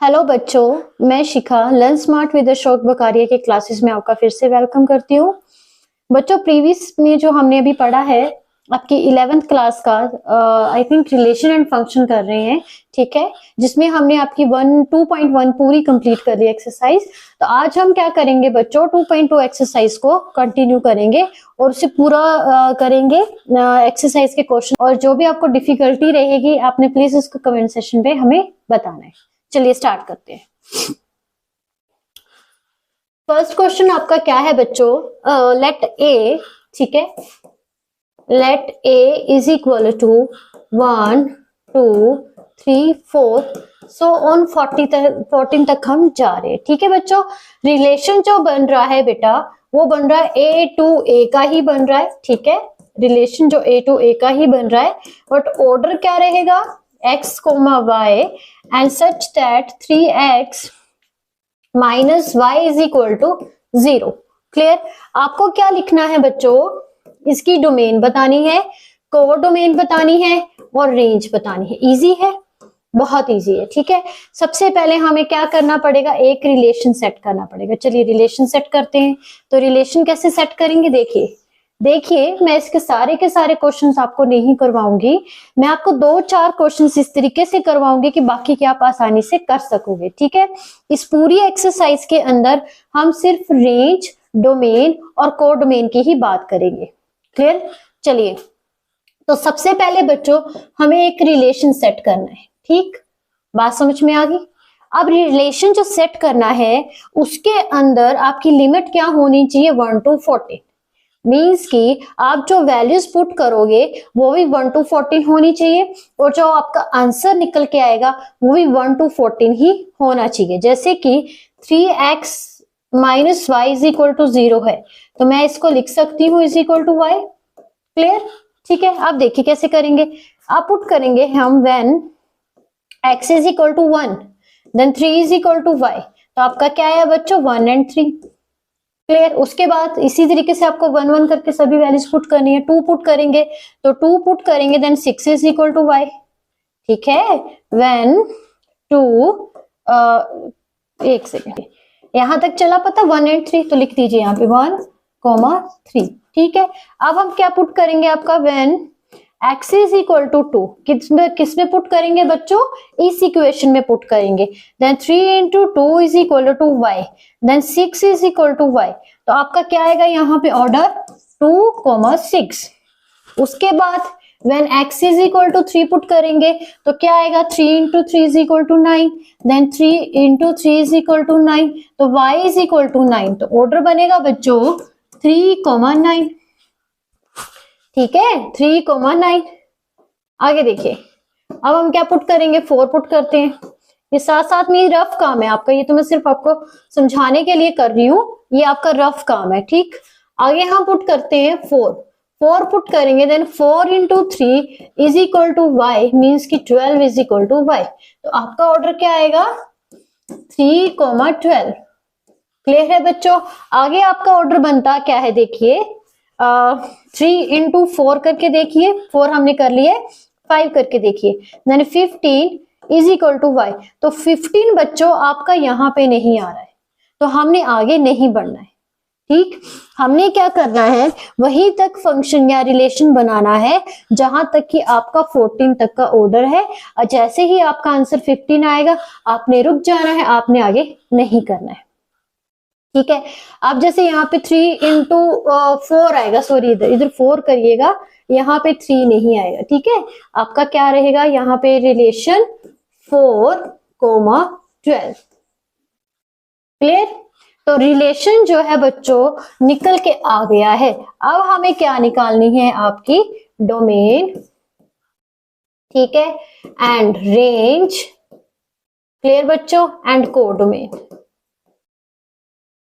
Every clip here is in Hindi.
हेलो बच्चों, मैं शिखा लर्न स्मार्ट विद अशोक बकारिया के क्लासेस में आपका फिर से वेलकम करती हूँ। बच्चों, प्रीवियस में जो हमने अभी पढ़ा है आपकी 11th क्लास का I think relation and function कर रहे हैं, ठीक है, जिसमें हमने आपकी 2.1 पूरी कंप्लीट कर ली एक्सरसाइज। तो आज हम क्या करेंगे बच्चों, 2.2 एक्सरसाइज को कंटिन्यू करेंगे और उसे पूरा करेंगे एक्सरसाइज के क्वेश्चन, और जो भी आपको डिफिकल्टी रहेगी आपने प्लीज उसको कमेंट सेक्शन पे हमें बताना है। चलिए स्टार्ट करते हैं। फर्स्ट क्वेश्चन आपका क्या है बच्चों, लेट ए, ठीक है, let a is equal to 1 2 3 4 so on 14 तक हम जा रहे हैं, ठीक है बच्चों। रिलेशन जो बन रहा है बेटा वो बन रहा है ए टू ए का ही बन रहा है, ठीक है, रिलेशन जो ए टू ए का ही बन रहा है, बट ऑर्डर क्या रहेगा x, y and such that 3x minus y is equal to 0। Clear? आपको क्या लिखना है बच्चों, इसकी डोमेन बतानी है, कोडोमेन बतानी है और रेंज बतानी है। इजी है, बहुत इजी है, ठीक है। सबसे पहले हमें क्या करना पड़ेगा, एक रिलेशन सेट करना पड़ेगा। चलिए रिलेशन सेट करते हैं। तो रिलेशन कैसे सेट करेंगे, देखिए मैं इसके सारे के सारे क्वेश्चंस आपको नहीं करवाऊंगी, मैं आपको 2-4 क्वेश्चंस इस तरीके से करवाऊंगी कि बाकी के आप आसानी से कर सकोगे, ठीक है। इस पूरी एक्सरसाइज के अंदर हम सिर्फ रेंज, डोमेन और कोडोमेन की ही बात करेंगे। क्लियर? चलिए, तो सबसे पहले बच्चों हमें एक रिलेशन सेट करना है, ठीक, बात समझ में आ गई। अब रिलेशन जो सेट करना है उसके अंदर आपकी लिमिट क्या होनी चाहिए, 1 to 14। मीन्स कि आप जो वैल्यूज पुट करोगे वो भी 1 to 14 होनी चाहिए, और जो आपका आंसर निकल के आएगा वो भी 1 to 14 ही होना चाहिए। जैसे कि 3x minus y is equal to 0 है, तो मैं इसको लिख सकती हूँ is equal to y। Clear? ठीक है। अब देखिए कैसे करेंगे, आप पुट करेंगे हम when x is equal to 1 then 3 is equal to y, तो आपका क्या है बच्चों, 1 and 3। क्लियर? उसके बाद इसी तरीके से आपको 1 1 करके सभी वैल्यूज पुट करनी है। 2 पुट करेंगे तो 2 पुट करेंगे then 6 is equal to y, ठीक है। व्हेन 2 एक सेकेंड, यहां तक चला पता, 1 and 3, तो लिख दीजिए यहाँ पे 1, 3, ठीक है। अब हम क्या पुट करेंगे, आपका when x is equal to 2, किसमें पुट करेंगे बच्चों, इस इक्वेशन में पुट करेंगे। Then 3 into 2 is equal to y, then 6 is equal to y, तो आपका क्या आएगा यहाँ पे ऑर्डर 2, 6। उसके बाद when x is equal to 3 put करेंगे तो क्या आएगा, 3 into 3 is equal to 9, then 3 into 3 is equal to 9, तो y इज इक्वल टू 9, तो ऑर्डर बनेगा बच्चों 3, 9, ठीक है, 3, 9। आगे देखिए, अब हम क्या पुट करेंगे, 4 पुट करते हैं। ये साथ साथ में रफ काम है आपका, ये तो मैं सिर्फ आपको समझाने के लिए कर रही हूँ, ये आपका रफ काम है, ठीक। आगे हम पुट करते हैं 4 पुट करेंगे, then 4 into 3 is equal to y, means की 12 इज इक्वल टू y, तो आपका ऑर्डर क्या आएगा 3, 12। क्लियर है बच्चों? आगे आपका ऑर्डर बनता क्या है, देखिए 3 इंटू 4 करके देखिए, 4 हमने कर लिए, 5 करके देखिए, then 15 is equal to y, तो 15 बच्चों आपका यहाँ पे नहीं आ रहा है, तो हमने आगे नहीं बढ़ना है, ठीक। हमने क्या करना है, वहीं तक फंक्शन या रिलेशन बनाना है जहां तक कि आपका 14 तक का ऑर्डर है, और जैसे ही आपका आंसर 15 आएगा आपने रुक जाना है, आपने आगे नहीं करना है, ठीक है। आप जैसे यहाँ पे 3 इंटू 4 आएगा, सॉरी इधर 4 करिएगा, यहाँ पे 3 नहीं आएगा, ठीक है। आपका क्या रहेगा यहाँ पे रिलेशन 4, 12। क्लियर? तो रिलेशन जो है बच्चों निकल के आ गया है। अब हमें क्या निकालनी है, आपकी डोमेन, ठीक है, एंड रेंज। क्लियर बच्चों? And codomain.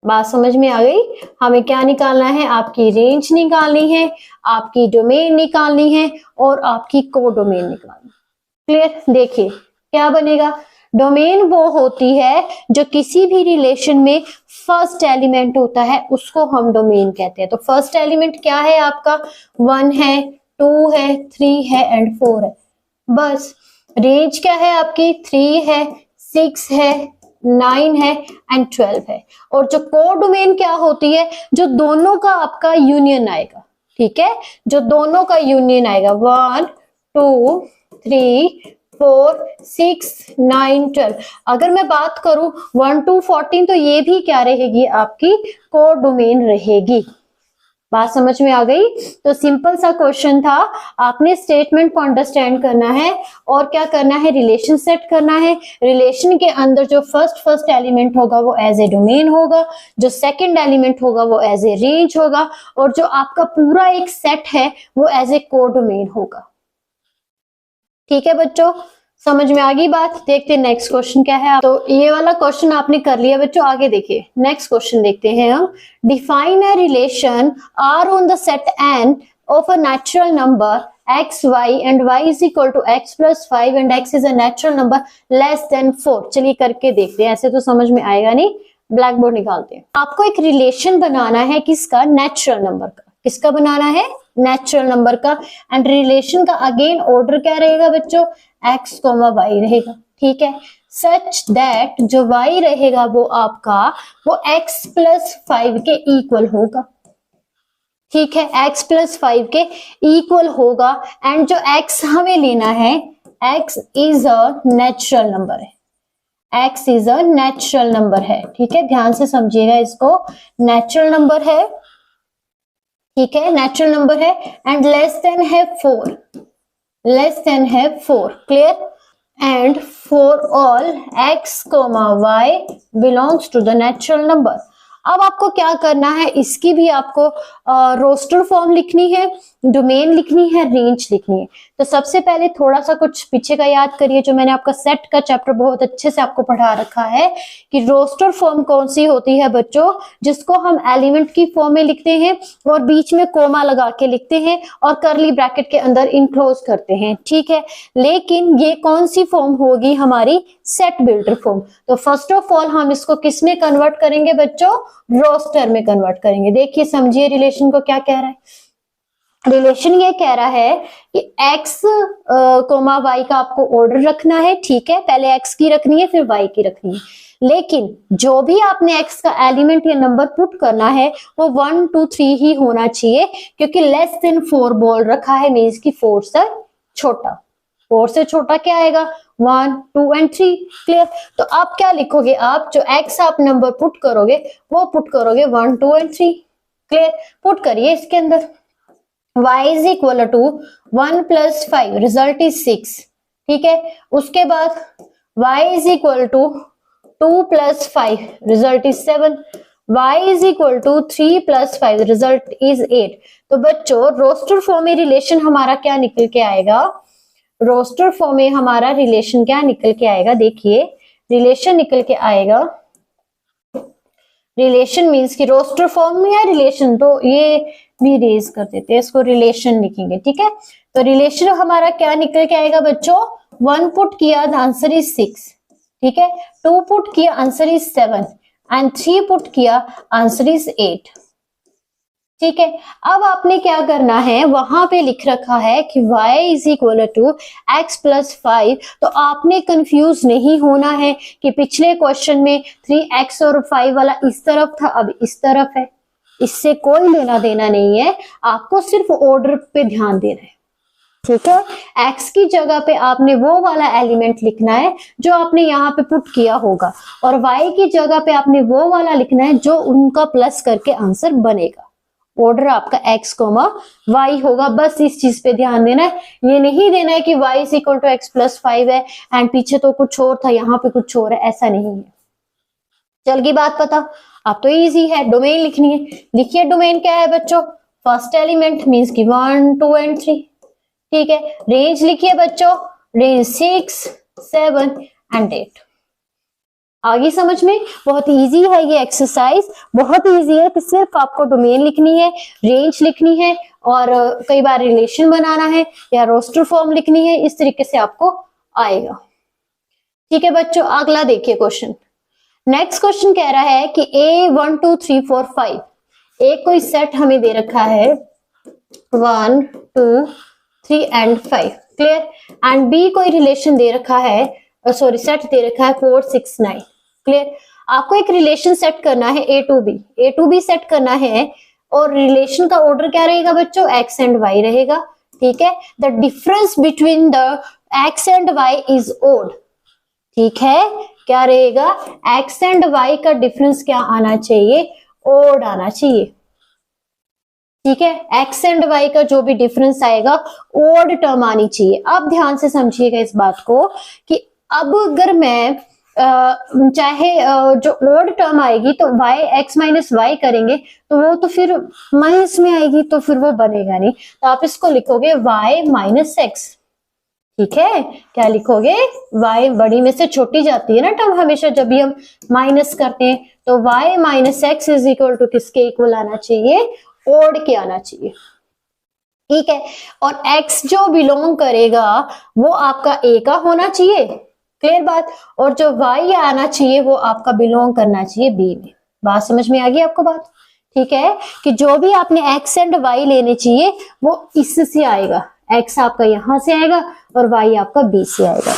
बात समझ में आ गई? हमें क्या निकालना है, आपकी रेंज निकालनी है, आपकी डोमेन निकालनी है और आपकी कोडोमेन निकालनी। क्लियर? देखिए क्या बनेगा, डोमेन वो होती है जो किसी भी रिलेशन में फर्स्ट एलिमेंट होता है, उसको हम डोमेन कहते हैं। तो फर्स्ट एलिमेंट क्या है आपका, 1 है, 2 है, 3 है एंड 4 है, बस। रेंज क्या है आपकी, 3 है, 6 है, 9 है एंड 12 है। और जो कोडोमेन क्या होती है, जो दोनों का आपका यूनियन आएगा, ठीक है, जो दोनों का यूनियन आएगा 1 2 3 4 6 9 12। अगर मैं बात करूं 1 to 14 तो ये भी क्या रहेगी, आपकी कोडोमेन रहेगी। बात समझ में आ गई? तो सिंपल सा क्वेश्चन था, आपने स्टेटमेंट को अंडरस्टैंड करना है और क्या करना है, रिलेशन सेट करना है। रिलेशन के अंदर जो फर्स्ट एलिमेंट होगा वो एज ए डोमेन होगा, जो सेकंड एलिमेंट होगा वो एज ए रेंज होगा, और जो आपका पूरा एक सेट है वो एज ए कोडोमेन होगा। ठीक है बच्चों, समझ में आ गई बात? देखते हैं नेक्स्ट क्वेश्चन क्या है। तो ये वाला क्वेश्चन आपने कर लिया बच्चों, आगे देखिए नेक्स्ट क्वेश्चन देखते हैं हम। Define a relation R on the set N of a natural number x y and y is equal to x plus 5 and x is a natural number less than 4। चलिए करके देखते हैं, ऐसे तो समझ में आएगा नहीं, ब्लैक बोर्ड निकालते हैं। आपको एक रिलेशन बनाना है, किसका, नेचुरल नंबर का। किसका बनाना है, नेचुरल नंबर का। एंड रिलेशन का अगेन ऑर्डर क्या रहेगा बच्चों, x, y रहेगा, ठीक है। सच दैट जो y रहेगा वो आपका वो x प्लस 5 के इक्वल होगा, ठीक है, x प्लस 5 के इक्वल होगा। एंड जो x हमें लेना है, x is a natural number है, x is a natural number है, ठीक है, ध्यान से समझिएगा इसको, नेचुरल नंबर है, ठीक है, नेचुरल नंबर है। एंड लेस देन है 4, लेस देन है 4, clear. And for all x, y belongs to the natural number. अब आपको क्या करना है, इसकी भी आपको रोस्टर फॉर्म लिखनी है, डोमेन लिखनी है, रेंज लिखनी है। तो सबसे पहले थोड़ा सा कुछ पीछे का याद करिए, जो मैंने आपका सेट का चैप्टर बहुत अच्छे से आपको पढ़ा रखा है कि रोस्टर फॉर्म कौन सी होती है बच्चों, जिसको हम एलिमेंट की फॉर्म में लिखते हैं और बीच में कोमा लगा के लिखते हैं और करली ब्रैकेट के अंदर इनक्लोज करते हैं, ठीक है। लेकिन ये कौन सी फॉर्म होगी, हमारी सेट बिल्डर फॉर्म। तो फर्स्ट ऑफ ऑल हम इसको किस में कन्वर्ट करेंगे बच्चों, रोस्टर में कन्वर्ट करेंगे। देखिए समझिए रिलेशन को क्या कह रहा है। रिलेशन ये कह रहा है कि x, y का आपको ऑर्डर रखना है, ठीक है, पहले x की रखनी है फिर y की रखनी है। लेकिन जो भी आपने x का एलिमेंट या नंबर पुट करना है वो 1 2 3 ही होना चाहिए, क्योंकि लेस देन 4 बोल रखा है, मीन्स की 4 से छोटा। 4 से छोटा क्या आएगा, 1 2 एंड 3, क्लियर। तो आप क्या लिखोगे, आप जो x आप नंबर पुट करोगे वो पुट करोगे 1 2 एंड 3, क्लियर। पुट करिए इसके अंदर, y is equal to 1 plus 5, result is 6, ठीक है। उसके बाद y is equal to 2 plus 5, result is 7, y is equal to 3 plus 5, result is 8। तो बच्चों रोस्टर फॉर्म में रिलेशन हमारा क्या निकल के आएगा, रोस्टर फॉर्म में हमारा रिलेशन क्या निकल के आएगा, देखिए रिलेशन निकल के आएगा, रिलेशन मींस कि रोस्टर फॉर्म में है रिलेशन, तो ये भी रेज कर देते हैं, इसको रिलेशन लिखेंगे, ठीक है। तो रिलेशन हमारा क्या निकल के आएगा बच्चों, 1 पुट किया द आंसर इज 6, ठीक है, 2 पुट किया आंसर इज 7 एंड 3 पुट किया आंसर इज 8, ठीक है। अब आपने क्या करना है, वहां पे लिख रखा है कि y is equal to x plus 5, तो आपने कंफ्यूज नहीं होना है कि पिछले क्वेश्चन में 3x और 5 वाला इस तरफ था, अब इस तरफ है, इससे कोई लेना देना नहीं है, आपको सिर्फ ऑर्डर पे ध्यान देना है, ठीक है। x की जगह पे आपने वो वाला एलिमेंट लिखना है जो आपने यहाँ पे पुट किया होगा, और y की जगह पे आपने वो वाला लिखना है जो उनका प्लस करके आंसर बनेगा। ऑर्डर आपका x, y होगा, बस इस चीज पे ध्यान देना है। ये नहीं देना है कि y is equal to x plus 5 है एंड पीछे तो कुछ और था, यहाँ पे कुछ और है, ऐसा नहीं है। चल गई बात पता? अब तो इजी है, डोमेन लिखनी है। लिखिए डोमेन क्या है बच्चों, फर्स्ट एलिमेंट मींस की 1 2 एंड 3, ठीक है। रेंज लिखिए बच्चों, रेंज 6 7 एंड 8। आगे समझ में? बहुत इजी है ये एक्सरसाइज, बहुत इजी है कि सिर्फ आपको डोमेन लिखनी है, रेंज लिखनी है और कई बार रिलेशन बनाना है या रोस्टर फॉर्म लिखनी है, इस तरीके से आपको आएगा, ठीक है बच्चों। अगला देखिए क्वेश्चन। नेक्स्ट क्वेश्चन कह रहा है कि a 1 2 3 4 5, एक कोई सेट हमें दे रखा है 1 2 3 एंड 5, क्लियर। एंड b कोई रिलेशन दे रखा है सॉरी सेट दे रखा है 4 6 9। क्लियर। आपको एक रिलेशन सेट करना है ए टू बी सेट करना है और रिलेशन का ऑर्डर क्या रहेगा बच्चों, एक्स एंड वाई रहेगा। ठीक है, the difference between the x and y is odd. ठीक है, क्या रहेगा, एक्स एंड वाई का डिफरेंस क्या आना चाहिए, ओड आना चाहिए। ठीक है, एक्स एंड वाई का जो भी डिफरेंस आएगा ओड टर्म आनी चाहिए। अब ध्यान से समझिएगा इस बात को कि अब अगर मैं चाहे जो ओड टर्म आएगी तो y x माइनस वाई करेंगे तो वो तो फिर माइनस में आएगी, तो फिर वो बनेगा नहीं। तो आप इसको लिखोगे y माइनस एक्स। ठीक है, क्या लिखोगे, y बड़ी में से छोटी जाती है ना टर्म हमेशा जब भी हम माइनस करते हैं, तो y minus x is equal to किसके इक्वल आना चाहिए, ओड के आना चाहिए। ठीक है, और x जो बिलोंग करेगा वो आपका a का होना चाहिए। क्लियर बात। और जो y आना चाहिए वो आपका बिलोंग करना चाहिए b में। बात समझ में आ गई आपको बात। ठीक है, कि जो भी आपने x एंड y लेने चाहिए वो इससे आएगा, x आपका यहां से आएगा और y आपका b से आएगा।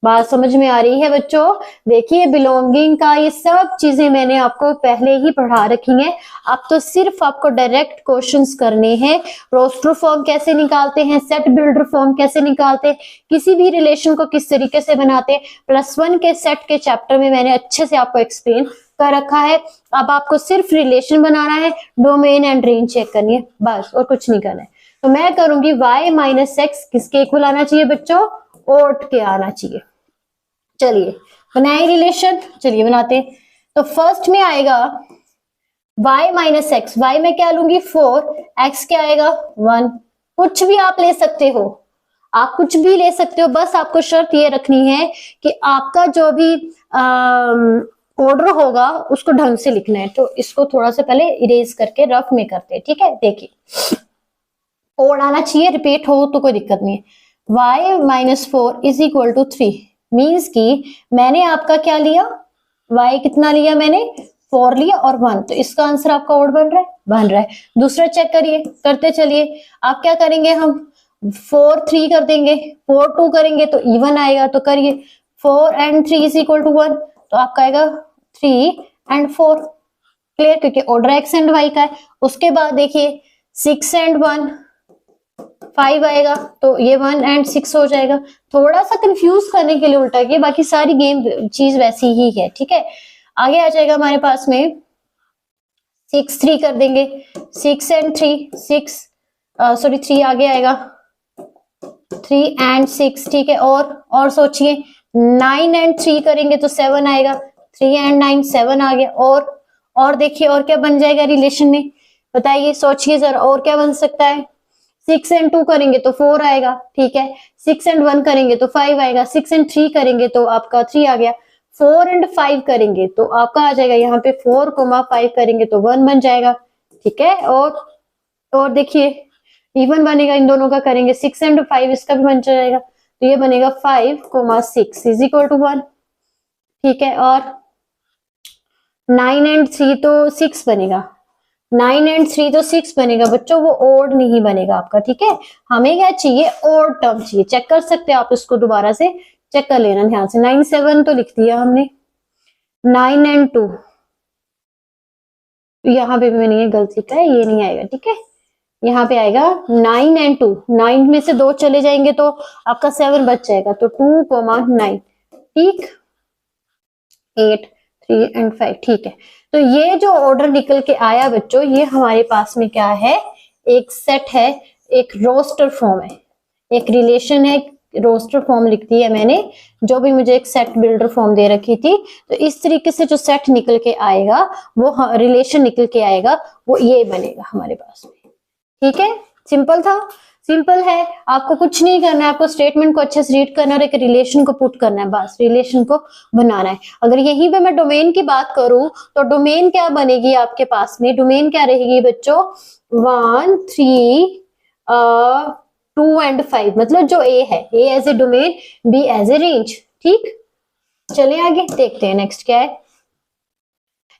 बात समझ में आ रही है बच्चों। देखिए बिलोंगिंग का ये सब चीजें मैंने आपको पहले ही पढ़ा रखी हैं। अब तो सिर्फ आपको डायरेक्ट क्वेश्चंस करने हैं। रोस्टर फॉर्म कैसे निकालते हैं, सेट बिल्डर फॉर्म कैसे निकालते हैं, किसी भी रिलेशन को किस तरीके से बनाते हैं, +1 के सेट के चैप्टर में मैंने अच्छे से आपको एक्सप्लेन कर रखा है। अब आपको सिर्फ रिलेशन बनाना है, डोमेन एंड रेंज चेक करनी है बस, और कुछ नहीं करना है। तो मैं करूंगी y माइनस एक्स किसके इक्वल आना चाहिए बच्चों, ओड के आना चाहिए। चलिए बनाए रिलेशन, चलिए बनाते हैं। तो फर्स्ट में आएगा y माइनस एक्स, वाई में क्या लूंगी 4, x क्या आएगा 1। कुछ भी आप ले सकते हो, आप कुछ भी ले सकते हो, बस आपको शर्त ये रखनी है कि आपका जो भी ऑर्डर होगा उसको ढंग से लिखना है। तो इसको थोड़ा सा पहले इरेज करके रफ में करते हैं। ठीक है, देखिए ओड आना चाहिए, रिपीट हो तो कोई दिक्कत नहीं है। y minus 4 is equal to 3 means कि मैंने आपका क्या लिया, y कितना लिया मैंने 4 लिया और 1, तो इसका आंसर आपका ओड बन रहा है, बन रहा है। दूसरा चेक करिए, करते चलिए। आप क्या करेंगे, हम 4 3 कर देंगे, 4 2 करेंगे तो इवन आएगा, तो करिए 4 एंड 3 इज इक्वल टू 1, तो आपका आएगा 3 एंड 4। क्लियर, क्योंकि ऑर्डर एक्स एंड वाई का है। उसके बाद देखिए 6 एंड 1 5 आएगा, तो ये 1 एंड 6 हो जाएगा। थोड़ा सा कंफ्यूज करने के लिए उल्टा किया, बाकी सारी गेम चीज वैसी ही है। ठीक है, आगे आ जाएगा हमारे पास में 6 3 कर देंगे, 6 एंड 3 6 सॉरी 3 आगे आएगा, 3 एंड 6। ठीक है, और सोचिए 9 एंड 3 करेंगे तो 7 आएगा, 3 एंड 9 7 आ गया। और देखिए और क्या बन जाएगा रिलेशन में, बताइए सोचिए जरा, और क्या बन सकता है। 6 एंड 2 करेंगे तो 4 आएगा। ठीक है, 6 एंड 1 करेंगे तो 5 आएगा, 6 एंड 3 करेंगे तो आपका 3 आ गया, 4 एंड 5 करेंगे तो आपका आ जाएगा यहाँ पे 4 5 करेंगे तो 1 बन जाएगा। ठीक है, और देखिए इवन बनेगा, इन दोनों का करेंगे 6 एंड 5 इसका भी बन जाएगा, तो ये बनेगा 5 6 इज इक्वल टू 1। ठीक है, और 9 एंड 3 तो 6 बनेगा, 9 एंड 3 तो 6 बनेगा बच्चों, वो ओड नहीं बनेगा आपका। ठीक है, हमें क्या चाहिए, ओड टर्म चाहिए। चेक कर सकते हैं आप, इसको दोबारा से चेक कर लेना ध्यान से। 9 7 तो लिख दिया हमने, 9 एंड 2 यहाँ पे भी मैंने ये गलत लिखा है, ये नहीं आएगा। ठीक है, यहाँ पे आएगा 9 एंड 2, 9 में से 2 चले जाएंगे तो आपका 7 बच जाएगा, तो 2 9। ठीक, 8 3 एंड 5। ठीक है, तो ये जो ऑर्डर निकल के आया बच्चों, ये हमारे पास में क्या है, एक सेट है, एक रोस्टर फॉर्म है, एक रिलेशन है, रोस्टर फॉर्म लिख दी है मैंने। जो भी मुझे एक सेट बिल्डर फॉर्म दे रखी थी, तो इस तरीके से जो सेट निकल के आएगा, वो रिलेशन निकल के आएगा, वो ये बनेगा हमारे पास में। ठीक है, सिंपल था, सिंपल है। आपको कुछ नहीं करना है, आपको स्टेटमेंट को अच्छे से रीड करना है और एक रिलेशन को पुट करना है, बस रिलेशन को बनाना है। अगर यहीं पे मैं डोमेन की बात करूं तो डोमेन क्या बनेगी आपके पास में, डोमेन क्या रहेगी बच्चों, 1 3 2 एंड 5, मतलब जो ए है, A as a domain, B as a range. ठीक, चलिए आगे देखते हैं नेक्स्ट क्या है।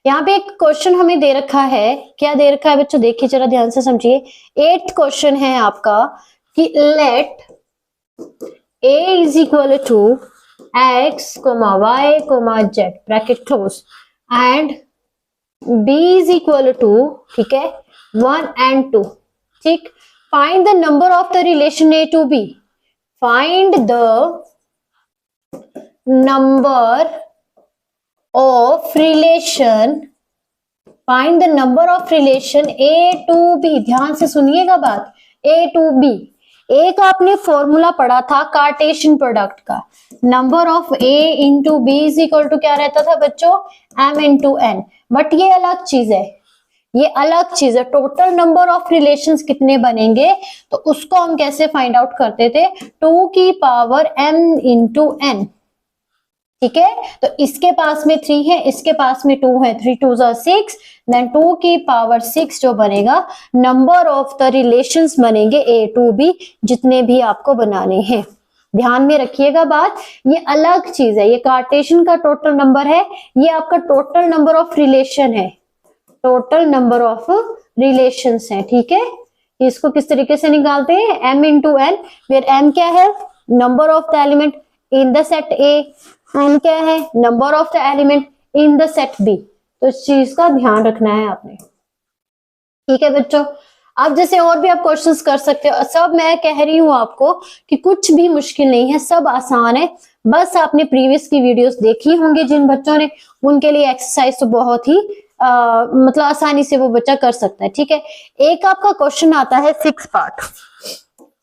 यहाँ पे एक क्वेश्चन हमें दे रखा है, क्या दे रखा है बच्चों, देखिए जरा ध्यान से समझिए। 8th क्वेश्चन है आपका कि let a is equal to x, y, z bracket close and b is equal to, ठीक है, 1 and 2, ठीक। Find the number of the relation a to b, find the number of relation, find the number of relation a to b। ध्यान से सुनिएगा बात, a to b। एक आपने फॉर्मूला पढ़ा था कार्टेशियन प्रोडक्ट का, number of a into B is equal to क्या रहता था बच्चों, m इंटू n। बट ये अलग चीज है, ये अलग चीज है। टोटल नंबर ऑफ रिलेशंस कितने बनेंगे तो उसको हम कैसे फाइंड आउट करते थे, 2 की पावर m इंटू n, ठीक है। तो इसके पास में 3 है, इसके पास में 2 है, 3 2 6, देन 2 की पावर 6 जो बनेगा, नंबर ऑफ द रिलेशंस बनेंगे a to b, जितने भी आपको बनाने हैं। ध्यान में रखिएगा बात, ये अलग चीज है, ये कार्टेशियन का टोटल नंबर है, ये आपका टोटल नंबर ऑफ रिलेशन है, टोटल नंबर ऑफ रिलेशंस है, ठीक है। इसको किस तरीके से निकालते हैं, m into n, where m क्या है, number of the element in the set a, n क्या है, number of the element in the set b। तो इस चीज का ध्यान रखना है आपने, ठीक है बच्चों। अब जैसे और भी आप क्वेश्चंस कर सकते हो, सब मैं कह रही हूं आपको कि कुछ भी मुश्किल नहीं है, सब आसान है। बस आपने प्रीवियस की वीडियोस देखी होंगी जिन बच्चों ने, उनके लिए एक्सरसाइज तो बहुत ही मतलब आसानी से वो बच्चा कर सकता है, ठीक है। एक आपका क्वेश्चन आता है 6 पार्ट,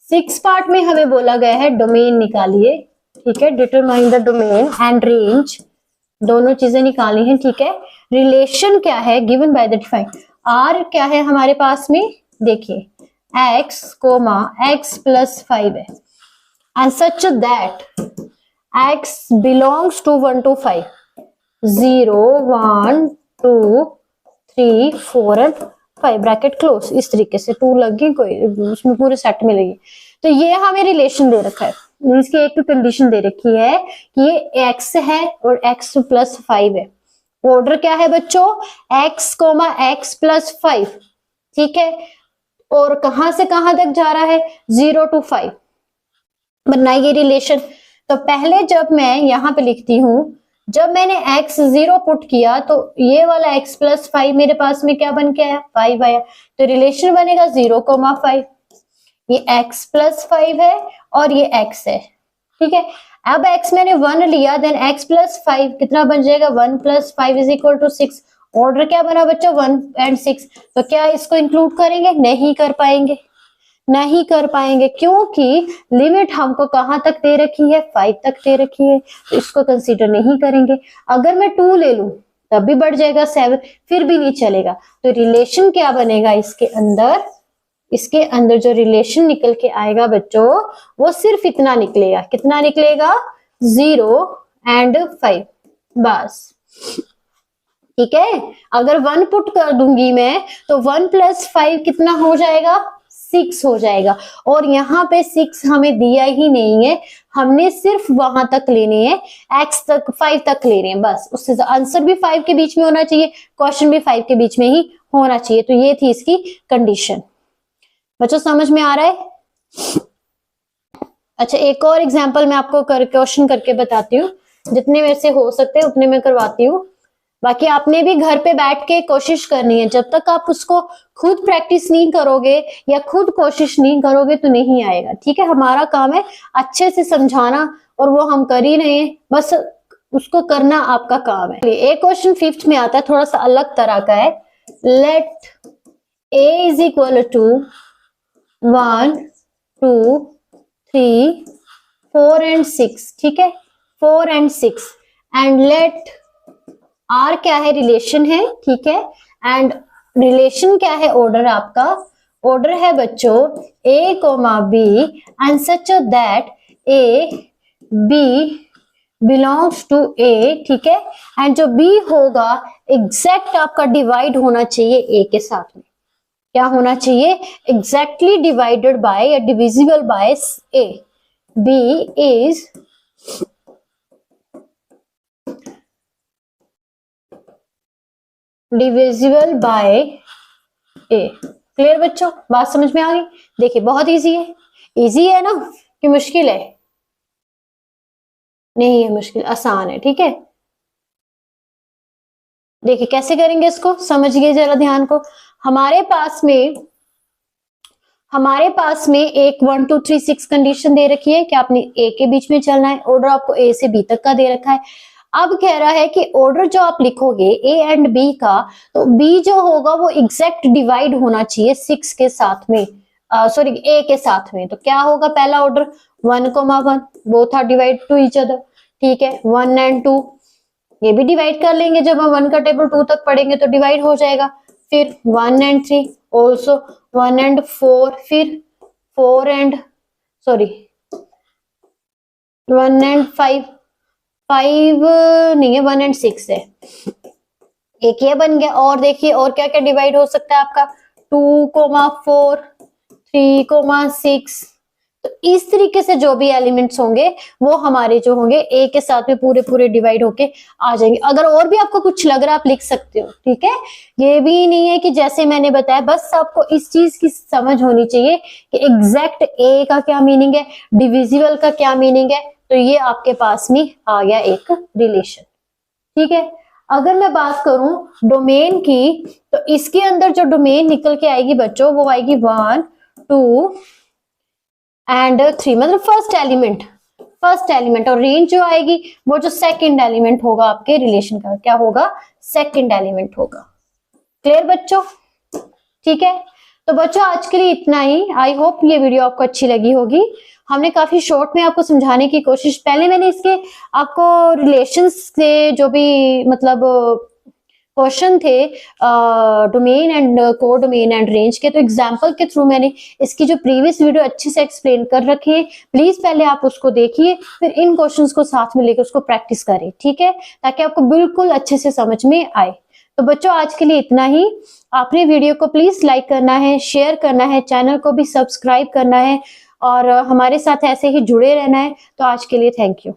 6 पार्ट में हमें बोला गया है डोमेन निकालिए, ठीक है, determine the domain and range, दोनों चीजें निकाली हैं, ठीक है। रिलेशन क्या है, given by the define, R क्या है हमारे पास में, देखिए x, x प्लस 5 है, and such that x belongs to 1 to 5, 0 1 2 3 4 and 5 bracket close. इस तरीके से 2 लगी, कोई उसमें पूरे सेट में लगी। तो ये हमें रिलेशन दे रखा है, इसकी एक कंडीशन दे रखी है कि ये x है और x प्लस 5 है। ऑर्डर क्या है बच्चों, x, x प्लस 5, ठीक है। और कहां से कहां तक जा रहा है, 0 to 5 बनाइए रिलेशन। तो पहले जब मैं यहाँ पे लिखती हूं, जब मैंने x 0 पुट किया तो ये वाला x प्लस 5 मेरे पास में क्या बन के आया, 5 आया। तो रिलेशन बनेगा 0, 5, ये x प्लस 5 है और ये x है, ठीक है। अब x मैंने 1 लिया, देन x प्लस 5 कितना बन जाएगा, 1 plus 5 is equal to 6। Order क्या बना बच्चों, 1 and 6। तो क्या इसको इंक्लूड करेंगे, नहीं कर पाएंगे, नहीं कर पाएंगे, क्योंकि लिमिट हमको कहां तक दे रखी है, 5 तक दे रखी है, तो इसको कंसीडर नहीं करेंगे। अगर मैं 2 ले लूं तब भी बढ़ जाएगा 7, फिर भी नहीं चलेगा। तो रिलेशन क्या बनेगा इसके अंदर, इसके अंदर जो रिलेशन निकल के आएगा बच्चों, वो सिर्फ इतना निकलेगा, कितना निकलेगा, 0 and 5 बस, ठीक है। अगर 1 पुट कर दूंगी मैं तो 1 प्लस 5 कितना हो जाएगा, 6 हो जाएगा। और यहाँ पे 6 हमें दिया ही नहीं है, हमने सिर्फ वहां तक लेने हैं, x तक 5 तक ले रहे हैं बस। उससे आंसर भी 5 के बीच में होना चाहिए, क्वेश्चन भी 5 के बीच में ही होना चाहिए। तो ये थी इसकी कंडीशन। बच्चों समझ में आ रहा है। अच्छा एक और एग्जांपल मैं आपको क्वेश्चन करके बताती हूँ, जितने मेरे से हो सकते हैं उतने मैं करवाती हूँ। बाकी आपने भी घर पे बैठ के कोशिश करनी है, जब तक आप उसको खुद प्रैक्टिस नहीं करोगे या खुद कोशिश नहीं करोगे तो नहीं आएगा, ठीक है। हमारा काम है अच्छे से समझाना और वो हम कर ही रहे हैं, बस उसको करना आपका काम है। एक क्वेश्चन 5th में आता है, थोड़ा सा अलग तरह का है। Let a is equal to 1 2 3 4 and 6, ठीक है, 4 and 6 एंड लेट R क्या है, रिलेशन है, ठीक है। एंड रिलेशन क्या है, ऑर्डर आपका, ऑर्डर है बच्चों a, b and such that a b belongs to a, ठीक है। एंड जो b होगा एग्जैक्ट आपका डिवाइड होना चाहिए a के साथ में, क्या होना चाहिए, एग्जैक्टली डिवाइडेड बाय या divisible by a। b is divisible by a। Clear बच्चों, बात समझ में आ गई। देखिए बहुत इजी है, इजी है ना कि मुश्किल है, नहीं है मुश्किल, आसान है। ठीक है, देखिए कैसे करेंगे इसको, समझिए जरा ध्यान को। हमारे पास में एक 1 2 3 6 कंडीशन दे रखी है कि आपने ए के बीच में चलना है, ऑर्डर आपको ए से बी तक का दे रखा है। अब कह रहा है कि ऑर्डर जो आप लिखोगे ए एंड बी का, तो बी जो होगा वो एग्जैक्ट डिवाइड होना चाहिए 6 के साथ में, सॉरी ए के साथ में। तो क्या होगा पहला order 1,1, both are divide to each other. ठीक है, 1 एंड 2 ये भी डिवाइड कर लेंगे, जब हम 1 का टेबल 2 तक पढ़ेंगे तो डिवाइड हो जाएगा। फिर 1 एंड 3 ऑल्सो, 1 एंड 4, फिर 4 एंड सॉरी 1 एंड 5 नहीं है, 1 एंड 6 है, एक ये बन गया। और देखिए और क्या क्या डिवाइड हो सकता है आपका, 2,4, 3,6। तो इस तरीके से जो भी एलिमेंट्स होंगे वो हमारे जो होंगे ए के साथ में पूरे पूरे डिवाइड होके आ जाएंगे। अगर और भी आपको कुछ लग रहा है आप लिख सकते हो। ठीक है, ये भी नहीं है कि जैसे मैंने बताया, बस आपको इस चीज की समझ होनी चाहिए कि एग्जैक्ट ए का क्या मीनिंग है, डिविजिबल का क्या मीनिंग है। तो ये आपके पास में आ गया एक रिलेशन। ठीक है, अगर मैं बात करूं डोमेन की, तो इसके अंदर जो डोमेन निकल के आएगी बच्चों वो आएगी 1 2 एंड 3, मतलब फर्स्ट एलिमेंट। और रेंज जो आएगी वो जो सेकंड एलिमेंट होगा आपके रिलेशन का, क्या होगा, सेकंड एलिमेंट होगा। क्लियर बच्चों? ठीक है, तो बच्चों आज के लिए इतना ही। आई होप ये वीडियो आपको अच्छी लगी होगी। हमने काफी शॉर्ट में आपको समझाने की कोशिश, पहले मैंने इसके आपको रिलेशंस से जो भी मतलब क्वेश्चन थे डोमेन एंड को डोमेन एंड रेंज के, तो एग्जांपल के थ्रू मैंने इसकी जो प्रीवियस वीडियो अच्छे से एक्सप्लेन कर रखे हैं। प्लीज पहले आप उसको देखिए, फिर इन क्वेश्चंस को साथ में लेकर उसको प्रैक्टिस करें। ठीक है, ताकि आपको बिल्कुल अच्छे से समझ में आए। तो बच्चों आज के लिए इतना ही। आपने वीडियो को प्लीज लाइक करना है, शेयर करना है, चैनल को भी सब्सक्राइब करना है और हमारे साथ ऐसे ही जुड़े रहना है। तो आज के लिए थैंक यू।